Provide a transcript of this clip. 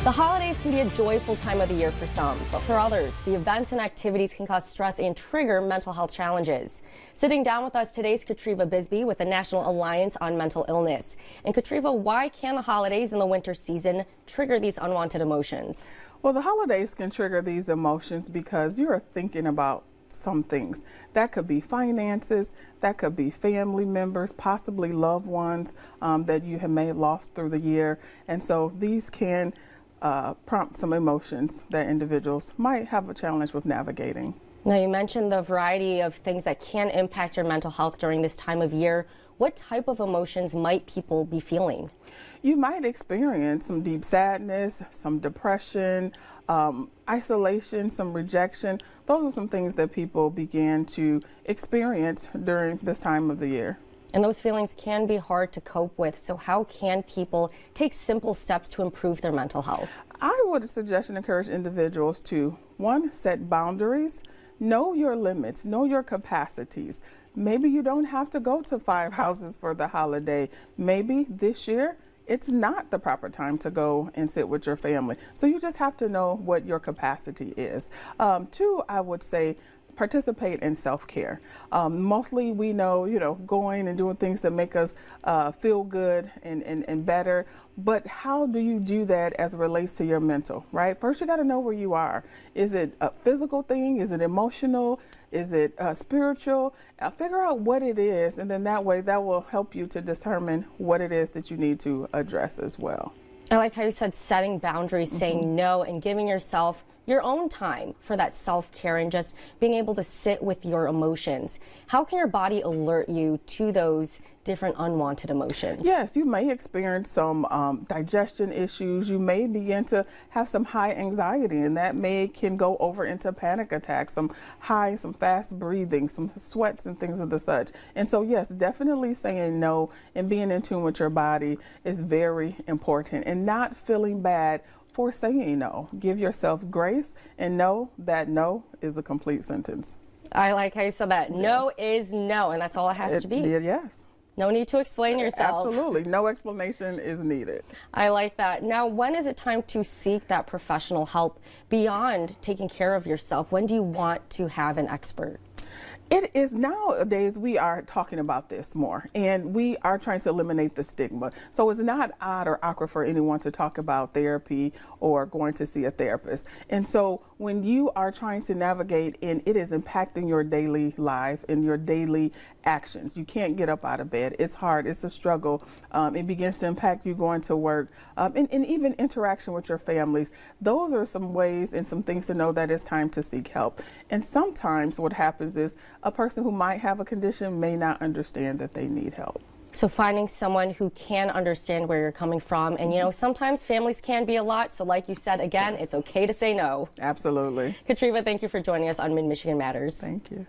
The holidays can be a joyful time of the year for some, but for others, the events and activities can cause stress and trigger mental health challenges. Sitting down with us today is Katriva Bisbee with the National Alliance on Mental Illness. And Katriva, why can the holidays in the winter season trigger these unwanted emotions? Well, the holidays can trigger these emotions because you're thinking about some things. That could be finances, that could be family members, possibly loved ones that you may have lost through the year. And so these can prompt some emotions that individuals might have a challenge with navigating. Now, you mentioned the variety of things that can impact your mental health during this time of year. What type of emotions might people be feeling? You might experience some deep sadness, some depression, isolation, some rejection. Those are some things that people begin to experience during this time of the year. And those feelings can be hard to cope with. So how can people take simple steps to improve their mental health? I would suggest and encourage individuals to, one, set boundaries, know your limits, know your capacities. Maybe you don't have to go to 5 houses for the holiday. Maybe this year it's not the proper time to go and sit with your family. So you just have to know what your capacity is. Two, I would say, participate in self-care. Mostly we know, going and doing things that make us feel good and better. But how do you do that as it relates to your mental, right? First, you got to know where you are. Is it a physical thing? Is it emotional? Is it spiritual? Figure out what it is, and then that way that will help you to determine what it is that you need to address as well. I like how you said setting boundaries, saying no, and giving yourself your own time for that self-care and just being able to sit with your emotions. How can your body alert you to those different unwanted emotions? Yes, you may experience some digestion issues. You may begin to have some high anxiety, and that can go over into panic attacks, some fast breathing, some sweats and things of the such. And so yes, definitely saying no and being in tune with your body is very important, and not feeling bad for saying no. Give yourself grace and know that no is a complete sentence. I like how you said that. Yes. No is no, and that's all it has to be. Yes. No need to explain yourself. Absolutely. No explanation is needed. I like that. Now, when is it time to seek that professional help beyond taking care of yourself? When do you want to have an expert? It is nowadays, we are talking about this more, and we are trying to eliminate the stigma. So it's not odd or awkward for anyone to talk about therapy or going to see a therapist. And so when you are trying to navigate and it is impacting your daily life and your daily actions, you can't get up out of bed. It's hard. It's a struggle. It begins to impact you going to work and even interaction with your families. Those are some ways and some things to know that it's time to seek help. And sometimes what happens is a person who might have a condition may not understand that they need help. So finding someone who can understand where you're coming from. And, sometimes families can be a lot. So like you said, again, It's okay to say no. Absolutely. Katriva, thank you for joining us on Mid-Michigan Matters. Thank you.